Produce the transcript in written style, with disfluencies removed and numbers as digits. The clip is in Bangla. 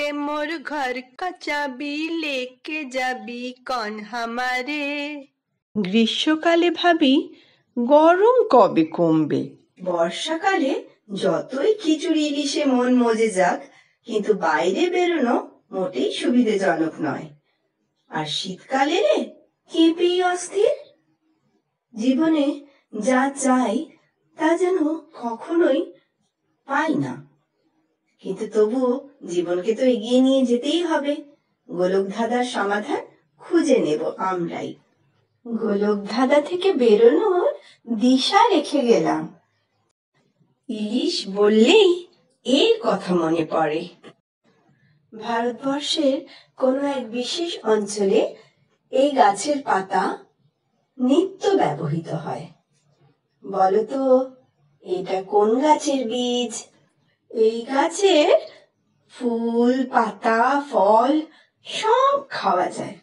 बाटे मोर घर का चाबी, लेके যাবি कौन हमारे। গ্রীষ্মকালে ভাবি গরম কবে কমবে। বর্ষাকালে যতই খিচুড়ি ইলিশে মন মজে যাক, কিন্তু বাইরে বেরোনো মোটেই সুবিধাজনক নয়। আর শীতকালে রে কেঁপেই অস্থির। জীবনে যা চাই তা যেন কখনোই পাই না, কিন্তু তবুও জীবনকে তো এগিয়ে নিয়ে যেতেই হবে। গোলকধাঁধার সমাধান খুঁজে নেব আমরাই। গোলকধাঁধা থেকে বেরোনোর দিশা রেখে গেলাম। ইলিশ বললেই এর কথা মনে পড়ে। ভারতবর্ষের কোনো এক বিশেষ অঞ্চলে এই গাছের পাতা নিত্য ব্যবহৃত হয়। বলতো এটা কোন গাছের বীজ? এই গাছের ফুল, পাতা, ফল সব খাওয়া যায়।